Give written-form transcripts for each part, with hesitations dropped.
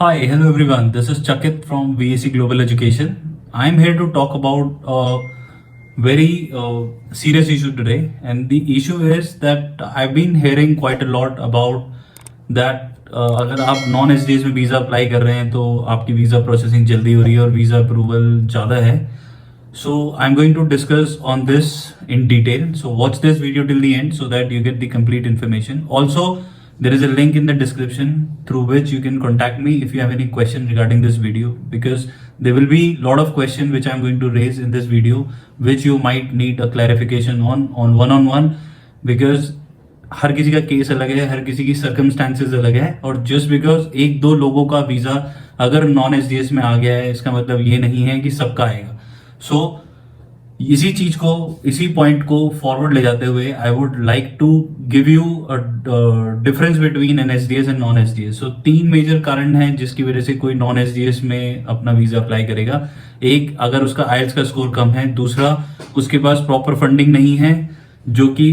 Hi, hello everyone. This is Chakit from VAC Global Education. I'm here to talk about a very serious issue today, and the issue is that I've been hearing quite a lot about that. अगर आप non H D S में visa apply कर रहे हैं तो आपकी visa processing जल्दी हो रही है और वीज़ा अप्रूवल ज़्यादा है. So I'm going to discuss on this in detail. So watch this video till the end so that you get the complete information. Also, there is a link in the description through which you can contact me if you have any question regarding this video, because there will be a lot of questions which I'm going to raise in this video which you might need a clarification on one-on-one, because हर किसी का case अलग है, हर किसी की circumstances अलग है. और just because एक दो लोगों का वीज़ा अगर नॉन एच डी एस में आ गया है, इसका मतलब ये नहीं है कि सबका आएगा. सो इसी चीज को, इसी पॉइंट को फॉरवर्ड ले जाते हुए I would like to give you difference between an H D S and non H D S. So 3 major कारण हैं जिसकी वजह से कोई नॉन एच डी एस में अपना वीजा अप्लाई करेगा. एक, अगर उसका आईएलटीएस का स्कोर कम है. दूसरा, उसके पास प्रॉपर फंडिंग नहीं है, जो कि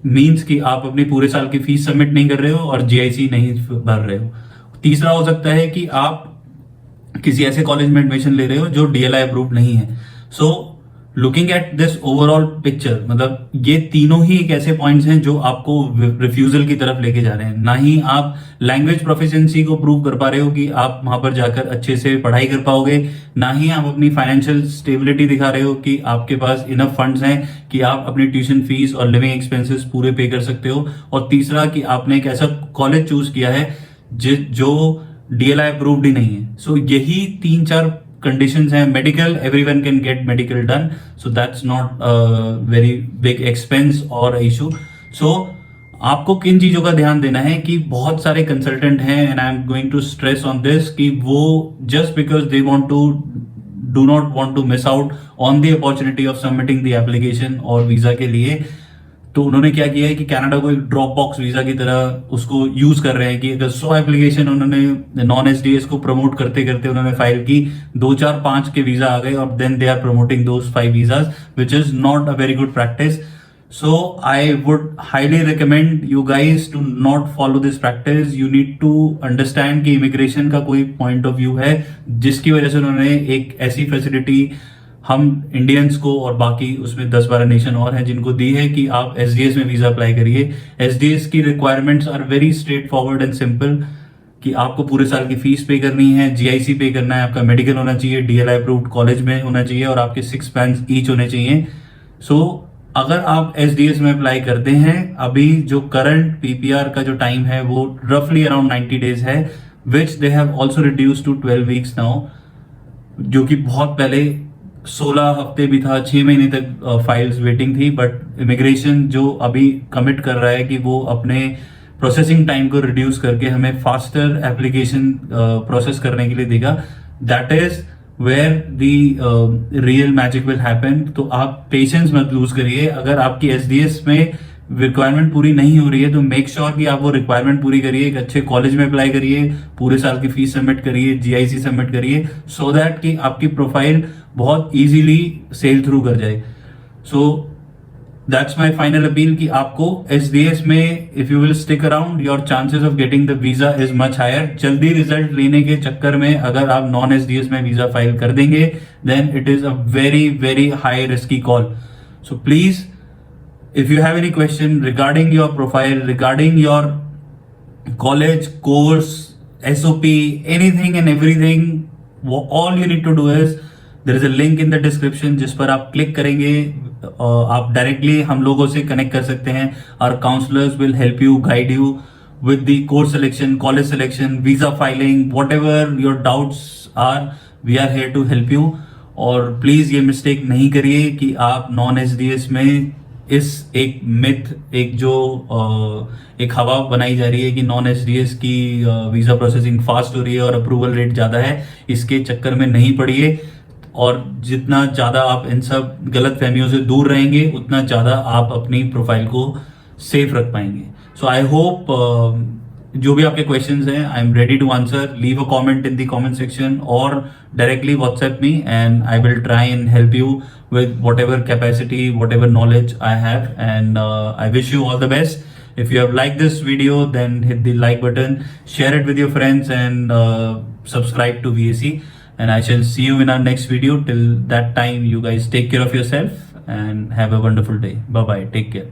मीन्स कि आप अपनी पूरे साल की फीस सबमिट नहीं कर रहे हो और जीआईसी नहीं भर रहे हो. तीसरा हो सकता है कि आप किसी ऐसे कॉलेज में एडमिशन ले रहे हो जो डीएलआई अप्रूव्ड नहीं है. So looking at this overall picture, मतलब ये तीनों ही एक ऐसे पॉइंट्स हैं जो आपको रिफ्यूजल की तरफ लेके जा रहे हैं. ना ही आप लैंग्वेज प्रोफिशिएंसी को प्रूव कर पा रहे हो कि आप वहां पर जाकर अच्छे से पढ़ाई कर पाओगे, ना ही आप अपनी फाइनेंशियल स्टेबिलिटी दिखा रहे हो कि आपके पास इनफ फंड्स हैं कि आप अपनी ट्यूशन फीस और लिविंग एक्सपेंसेस पूरे पे कर सकते हो. और तीसरा कि आपने एक ऐसा कॉलेज चूज किया है जो डीएलआई अप्रूव्ड ही नहीं है. सो यही 3-4 कंडीशंस हैं. Medical, everyone can get medical done, so that's not very big expense और इशू. सो आपको किन चीजों का ध्यान देना है कि बहुत सारे कंसल्टेंट हैं, and I am going to stress on this, कि वो just because they want to do not want to miss out on the opportunity of submitting the application और वीजा के लिए, तो उन्होंने क्या किया है कि कनाडा को एक ड्रॉप बॉक्स वीजा की तरह उसको यूज कर रहे हैं कि अगर 100 एप्लीकेशन उन्होंने नॉन एच डी एस को प्रमोट करते करते उन्होंने फाइल की, 2-4-5 के वीजा आ गए और then they are promoting those 5 visas, which is not a very good practice. So I would highly recommend you guys to not follow this practice. You need to understand कि immigration का कोई point of view है जिसकी वजह से उन्होंने एक ऐसी फैसिलिटी हम इंडियंस को और बाकी उसमें 10-12 नेशन और हैं जिनको दी है कि आप एसडीएस में वीजा अप्लाई करिए. एसडीएस की requirements are very straightforward and simple, कि आपको पूरे साल की फीस पे करनी है, जीआईसी पे करना है, आपका मेडिकल होना चाहिए, डीएलआई अप्रूव्ड कॉलेज में होना चाहिए और आपके 6 पैन्स ईच होने चाहिए. सो अगर आप एसडीएस में अप्लाई करते हैं, अभी जो करंट पीपीआर का जो टाइम है वो रफली अराउंड 90 डेज है, which they have also reduce to 12 weeks now, जो कि बहुत पहले 16 हफ्ते भी था, 6 महीने तक फाइल्स वेटिंग थी. बट इमिग्रेशन जो अभी कमिट कर रहा है कि वो अपने प्रोसेसिंग टाइम को रिड्यूस करके हमें फास्टर एप्लीकेशन प्रोसेस करने के लिए देगा. That is where the real magic will happen. तो आप पेशेंस मत लूज करिए. अगर आपकी एसडीएस में रिक्वायरमेंट पूरी नहीं हो रही है तो मेक श्योर कि आप वो रिक्वायरमेंट पूरी करिए, एक अच्छे कॉलेज में अप्लाई करिए, पूरे साल की फीस सबमिट करिए, जीआईसी सबमिट करिए, सो दैट कि आपकी प्रोफाइल बहुत इजीली सेल थ्रू कर जाए. So that's my final appeal कि आपको एसडीएस में if you will stick around, your chances of getting the visa is much higher. जल्दी रिजल्ट लेने के चक्कर में अगर आप नॉन एसडीएस में वीजा फाइल कर देंगे, then it is a very very high risky call. So please, if you have any question regarding your profile, regarding your college course, SOP, anything and everything, all you need to do is there is a link in the description जिस पर आप click करेंगे, आप directly हम लोगों से connect कर सकते हैं. Our counselors will help you, guide you with the course selection, college selection, visa filing, whatever your doubts are, we are here to help you. और प्लीज ये मिस्टेक नहीं करिए कि आप नॉन एचडीएस में इस एक मिथ, एक जो एक हवा बनाई जा रही है कि नॉन एचडीएस की वीजा प्रोसेसिंग फास्ट हो रही है और अप्रूवल रेट ज्यादा है, इसके चक्कर में नहीं पड़िए. और जितना ज्यादा आप इन सब गलत फहमियों से दूर रहेंगे, उतना ज्यादा आप अपनी प्रोफाइल को सेफ रख पाएंगे. सो आई होप जो भी आपके क्वेश्चंस हैं, I am ready to answer. Leave a comment in the comment section और directly WhatsApp me, and I will try and help you with whatever capacity, whatever knowledge I have, and I wish you all the best. If you have liked this video, then hit the like button, share it with your friends, and subscribe to VAC. And I shall see you in our next video. Till that time, you guys take care of yourself and have a wonderful day. Bye bye. Take care.